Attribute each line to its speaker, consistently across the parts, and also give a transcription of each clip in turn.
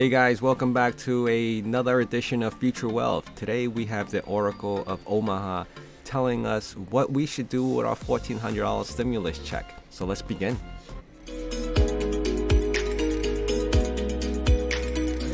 Speaker 1: Hey guys, welcome back to another edition of Future Wealth. Today we have the Oracle of Omaha telling us what we should do with our $1,400 stimulus check. So let's begin. Here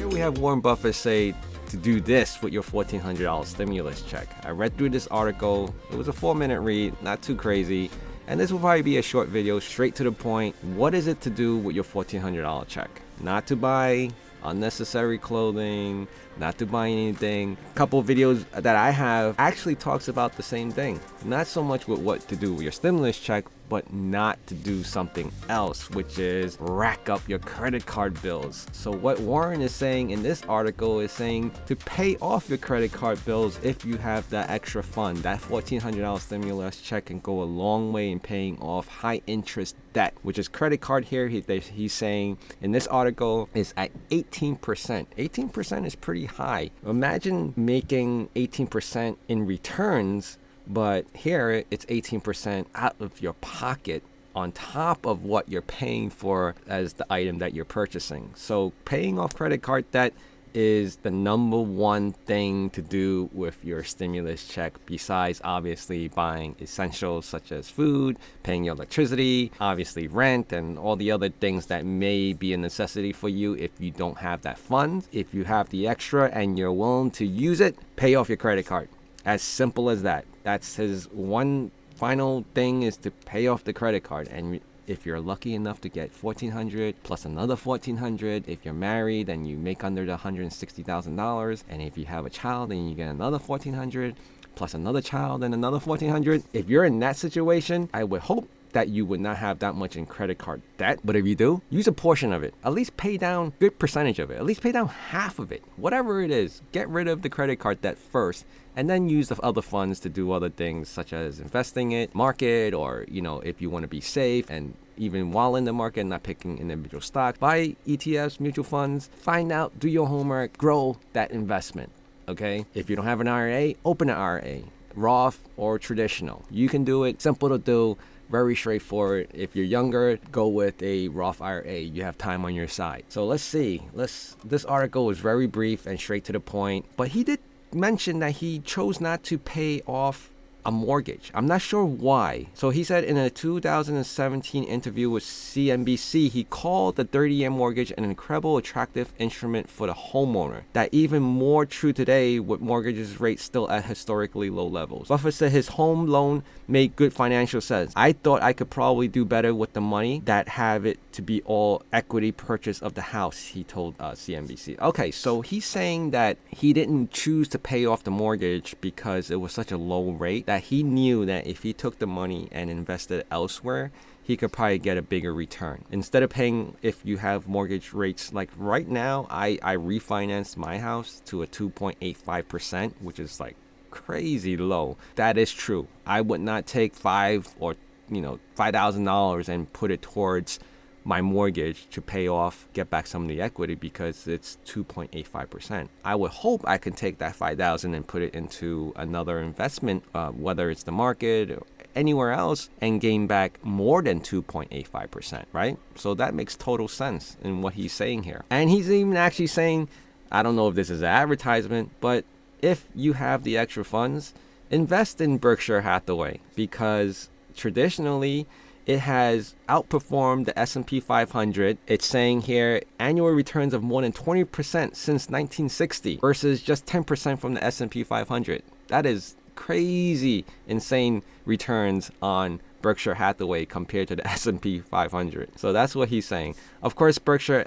Speaker 1: we have Warren Buffett say to do this with your $1,400 stimulus check. I read through this article. It was a 4-minute read, not too crazy. And this will probably be a short video, straight to the point. What is it to do with your $1,400 check? Not to buy unnecessary clothing, not to buy anything. A couple of videos that I have actually talks about the same thing. Not so much with what to do with your stimulus check, but not to do something else, which is rack up your credit card bills. So what Warren is saying in this article is saying to pay off your credit card bills if you have that extra fund. That $1,400 stimulus check can go a long way in paying off high interest debt, which is credit card here. He's saying in this article is at 18%. 18% is pretty high. Imagine making 18% in returns, but here it's 18% out of your pocket on top of what you're paying for as the item that you're purchasing. So paying off credit card debt is the number one thing to do with your stimulus check, besides obviously buying essentials such as food, paying your electricity, obviously rent, and all the other things that may be a necessity for you if you don't have that fund. If you have the extra and you're willing to use it, pay off your credit card. As simple as that. That's his one final thing, is to pay off the credit card. And if you're lucky enough to get $1,400 plus another $1,400, if you're married and you make under the $160,000, and if you have a child and you get another $1,400 plus another child and another $1,400, if you're in that situation, I would hope that you would not have that much in credit card debt. But if you do, use a portion of it. At least pay down a good percentage of it. At least pay down half of it. Whatever it is, get rid of the credit card debt first, and then use the other funds to do other things such as investing it, market, or, if you want to be safe, and even while in the market, not picking individual stocks, buy ETFs, mutual funds, find out, do your homework, grow that investment. Okay? If you don't have an IRA, open an IRA, Roth or traditional. You can do it. Simple to do. Very straightforward. If you're younger, go with a Roth IRA. You have time on your side. So let's see. This article was very brief and straight to the point, but he did mention that he chose not to pay off a mortgage. I'm not sure why. So he said in a 2017 interview with CNBC, he called the 30-year mortgage an incredible, attractive instrument for the homeowner. That even more true today with mortgages rates still at historically low levels. Buffett said his home loan made good financial sense. I thought I could probably do better with the money that have it to be all equity purchase of the house, he told CNBC. Okay, so he's saying that he didn't choose to pay off the mortgage because it was such a low rate, that he knew that if he took the money and invested elsewhere, he could probably get a bigger return. Instead of paying, if you have mortgage rates, like right now, I refinanced my house to a 2.85%, which is like crazy low. That is true. I would not take $5,000 and put it towards my mortgage to pay off, get back some of the equity, because it's 2.85%. I would hope I can take that $5,000 and put it into another investment, whether it's the market or anywhere else, and gain back more than 2.85%, right? So that makes total sense in what he's saying here. And he's even actually saying, I don't know if this is an advertisement, but if you have the extra funds, invest in Berkshire Hathaway, because traditionally it has outperformed the S&P 500. It's saying here annual returns of more than 20% since 1960 versus just 10% from the S&P 500. That is crazy, insane returns on Berkshire Hathaway compared to the S&P 500. So that's what he's saying. Of course, Berkshire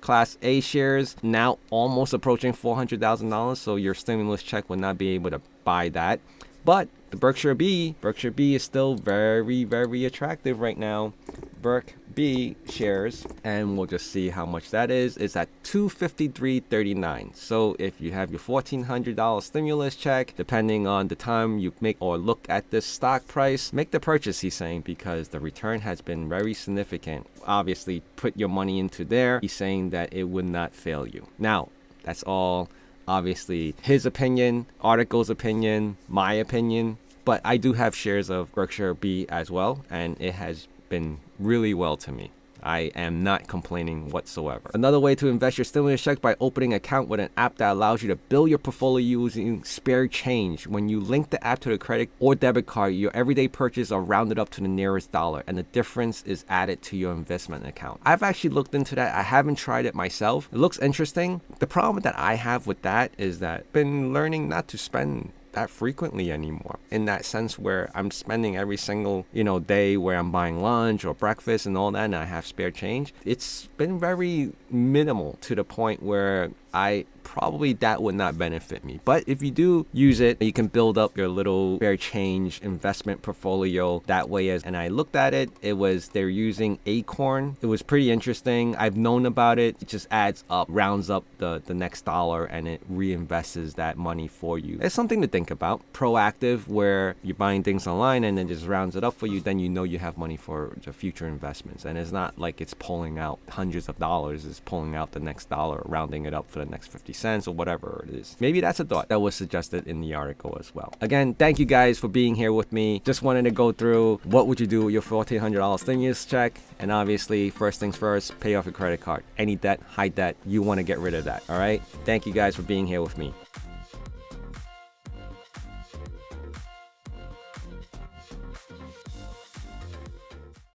Speaker 1: Class A shares now almost approaching $400,000, so your stimulus check would not be able to buy that. But the Berkshire B is still very, very attractive right now. Berk B shares, and we'll just see how much that is. It's at $253.39. So if you have your $1,400 stimulus check, depending on the time you make or look at this stock price, make the purchase, he's saying, because the return has been very significant. Obviously, put your money into there. He's saying that it would not fail you. Now, that's all obviously his opinion, article's opinion, my opinion, but I do have shares of Berkshire B as well, and it has been really well to me. I am not complaining whatsoever. Another way to invest your stimulus check by opening an account with an app that allows you to build your portfolio using spare change. When you link the app to the credit or debit card, your everyday purchases are rounded up to the nearest dollar, and the difference is added to your investment account. I've actually looked into that. I haven't tried it myself. It looks interesting. The problem that I have with that is that I've been learning not to spend that frequently anymore, in that sense where I'm spending every single day where I'm buying lunch or breakfast and all that, and I have spare change. It's been very minimal to the point where that would not benefit me. But if you do use it, you can build up your little spare change investment portfolio that way. And I looked at it, they're using Acorn. It was pretty interesting. I've known about it. It just adds up, rounds up the next dollar, and it reinvests that money for you. It's something to think about. Proactive, where you're buying things online and then just rounds it up for you, then you have money for the future investments. And it's not like it's pulling out hundreds of dollars. It's pulling out the next dollar, rounding it up for the next 50 cents or whatever it is. Maybe that's a thought that was suggested in the article as well. Again, thank you guys for being here with me. Just wanted to go through what would you do with your $1,400 stimulus check, and obviously first things first, pay off your credit card. Any debt, high debt, you want to get rid of that. All right, thank you guys for being here with me.